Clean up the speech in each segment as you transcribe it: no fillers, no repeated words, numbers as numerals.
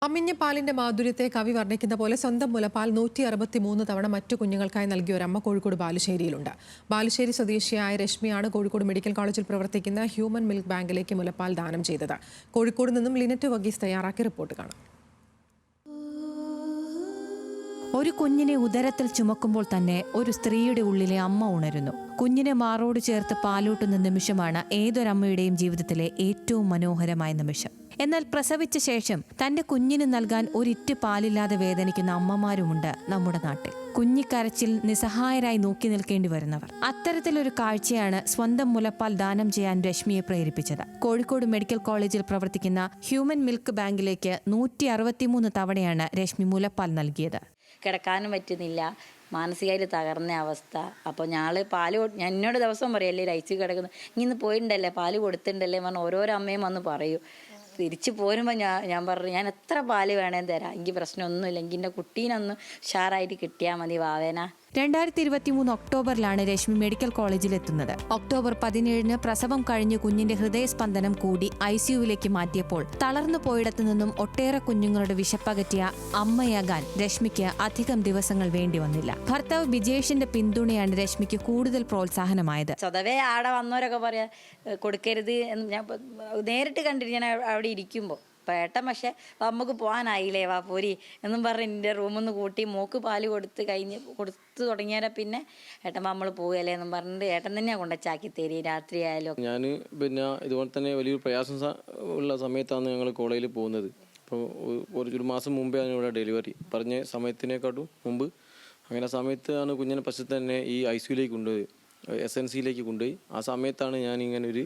അമ്മിഞ്ഞ പാലിന്റെ മാധുര്യത്തെ കവി വർണ്ണിക്കുന്ന പോലെ സ്വന്തം മുലപ്പാൽ 163 തവണ മറ്റു കുഞ്ഞുങ്ങൾക്കായി നൽകിയ ഒരമ്മ കോഴിക്കോട് ബാലുശ്ശേരിയിലുണ്ട്. ബാലുശ്ശേരി സ്വദേശിയായ രശ്മിയാണ് കോഴിക്കോട് മെഡിക്കൽ കോളേജിൽ പ്രവർത്തിക്കുന്ന ഹ്യൂമൻ മിൽക്ക് ബാങ്കിലേക്ക് മുലപ്പാൽ ദാനം ചെയ്തത്. കോഴിക്കോട് നിന്നും ലിനറ്റ് വർഗീസ് തയ്യാറാക്കിയ റിപ്പോർട്ട് കാണാം. ഒരു കുഞ്ഞിനെ ഉദരത്തിൽ ചുമക്കുമ്പോൾ തന്നെ ഒരു സ്ത്രീയുടെ ഉള്ളിലെ അമ്മ ഉണരുന്നു. കുഞ്ഞിനെ മാറോട് ചേർത്ത് പാലൂട്ടുന്ന നിമിഷമാണ് ഏതൊരമ്മയുടെയും ജീവിതത്തിലെ ഏറ്റവും മനോഹരമായ നിമിഷം. എന്നാൽ പ്രസവിച്ച ശേഷം തന്റെ കുഞ്ഞിന് നൽകാൻ ഒരിറ്റ് പാലില്ലാതെ വേദനിക്കുന്ന അമ്മമാരുമുണ്ട് നമ്മുടെ നാട്ടിൽ. കുഞ്ഞിക്കരച്ചിൽ നിസ്സഹായരായി നോക്കി നിൽക്കേണ്ടി വരുന്നവർ. അത്തരത്തിലൊരു കാഴ്ചയാണ് സ്വന്തം മുലപ്പാൽ ദാനം ചെയ്യാൻ രശ്മിയെ പ്രേരിപ്പിച്ചത്. കോഴിക്കോട് മെഡിക്കൽ കോളേജിൽ പ്രവർത്തിക്കുന്ന ഹ്യൂമൻ മിൽക്ക് ബാങ്കിലേക്ക് 163 തവണയാണ് രശ്മി മുലപ്പാൽ നൽകിയത്. കിടക്കാനും പറ്റുന്നില്ല, മാനസികമായിട്ട് തകർന്ന അവസ്ഥ. അപ്പോൾ ഞാൻ എന്നോട് ദിവസം പറയല്ലേ രയിച്ച് കിടക്കുന്നു, ഇന്ന് പോയിട്ടുണ്ടല്ലേ പാല് കൊടുത്തിട്ടുണ്ടല്ലേ പറഞ്ഞ് ഓരോരോ അമ്മയും വന്ന് പറയൂ. തിരിച്ച് പോരുമ്പോൾ ഞാൻ പറഞ്ഞു, ഞാൻ എത്ര പാല് വേണേന്ന് തരാം, എനിക്ക് പ്രശ്നമൊന്നുമില്ല, എനിക്ക് എൻ്റെ കുട്ടീനൊന്ന് ഉഷാറായിട്ട് കിട്ടിയാൽ മതി വാവേന. 2023 ഒക്ടോബറിലാണ് രശ്മി മെഡിക്കൽ കോളേജിൽ എത്തുന്നത്. ഒക്ടോബർ 17 പ്രസവം കഴിഞ്ഞ് കുഞ്ഞിന്റെ ഹൃദയസ്പന്ദനം കൂടി ICUവിലേക്ക് മാറ്റിയപ്പോൾ തളർന്നു പോയിടത്തു നിന്നും ഒട്ടേറെ കുഞ്ഞുങ്ങളുടെ വിശപ്പകറ്റിയ അമ്മയാകാൻ രശ്മിക്ക് അധികം ദിവസങ്ങൾ വേണ്ടി വന്നില്ല. ഭർത്താവ് ബിജേഷിന്റെ പിന്തുണയാണ് രശ്മിക്ക് കൂടുതൽ പ്രോത്സാഹനമായത്. സ്വതവേ ആടെ വന്നവരൊക്കെ പറയാ കൊടുക്കരുത് എന്ന് ഞാൻ നേരിട്ട് കണ്ടിട്ട് ഞാൻ അവിടെ ഇരിക്കുമ്പോൾ ഏട്ടൻ പക്ഷെ നമുക്ക് പോകാനായില്ലേ വാ പോരി എന്നും പറഞ്ഞ് എൻ്റെ റൂമിൽ നിന്ന് കൂട്ടി മോക്ക് പാല് കൊടുത്തു തുടങ്ങിയാൽ പിന്നെ ഏട്ടൻ നമ്മൾ പോവുകയല്ലേ എന്നും പറഞ്ഞിട്ട് ഏട്ടൻ തന്നെയാണ് കൊണ്ടുവച്ചാക്കി തരി രാത്രി ആയാലും. ഞാൻ പിന്നെ ഇതുപോലെ തന്നെ വലിയൊരു പ്രയാസം ഉള്ള സമയത്താണ് ഞങ്ങൾ കോളേജിൽ പോകുന്നത്. അപ്പോൾ ഒരു മാസം മുമ്പേ ആണ് ഇവിടെ ഡെലിവറി പറഞ്ഞ സമയത്തിനേക്കാട്ടും മുമ്പ്. അങ്ങനെ സമയത്താണ് കുഞ്ഞിനെ പക്ഷേ തന്നെ ഈ ICUവിലേക്ക് കൊണ്ടുപോയി, SNCയിലേക്ക് കൊണ്ടുപോയി. ആ സമയത്താണ് ഞാൻ ഇങ്ങനെ ഒരു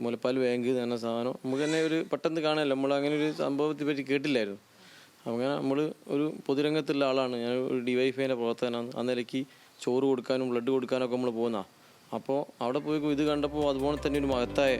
മുലപ്പാൽ ബാങ്ക് എന്ന സാധനം നമുക്ക് തന്നെ ഒരു പെട്ടെന്ന് കാണാമല്ലോ, നമ്മൾ അങ്ങനെ ഒരു സംഭവത്തെ പറ്റി കേട്ടില്ലായിരുന്നു. അങ്ങനെ നമ്മൾ ഒരു പൊതുരംഗത്തുള്ള ആളാണ്, ഞാൻ ഒരു DYFIൻ്റെ പ്രവർത്തകനാണ്. ആ നിലയ്ക്ക് ചോറ് കൊടുക്കാനും ബ്ലഡ് കൊടുക്കാനൊക്കെ നമ്മൾ പോകുന്നതാണ്. അപ്പോൾ അവിടെ പോയി ഇത് കണ്ടപ്പോൾ അതുപോലെ തന്നെ ഒരു മഹത്തായ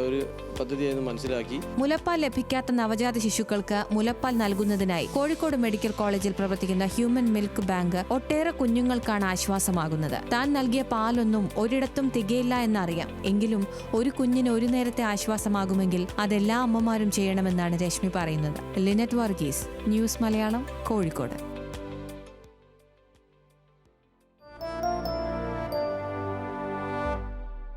ഒരു പദ്ധതിയായിരുന്നു മനസ്സിലാക്കി. മുലപ്പാൽ ലഭിക്കാത്ത നവജാത ശിശുക്കൾക്ക് മുലപ്പാൽ നൽകുന്നതിനായി കോഴിക്കോട് മെഡിക്കൽ കോളേജിൽ പ്രവർത്തിക്കുന്ന ഹ്യൂമൻ മിൽക്ക് ബാങ്ക് ഒട്ടേറെ കുഞ്ഞുങ്ങൾക്കാണ് ആശ്വാസമാകുന്നത്. താൻ നൽകിയ പാലൊന്നും ഒരിടത്തും തികയില്ല എന്നറിയാം, എങ്കിലും ഒരു കുഞ്ഞിന് ഒരു നേരത്തെ ആശ്വാസമാകുമെങ്കിൽ അതെല്ലാ അമ്മമാരും ചെയ്യണമെന്നാണ് രശ്മി പറയുന്നത്. Lynette Varghese, news Malayalam, Kozhikode.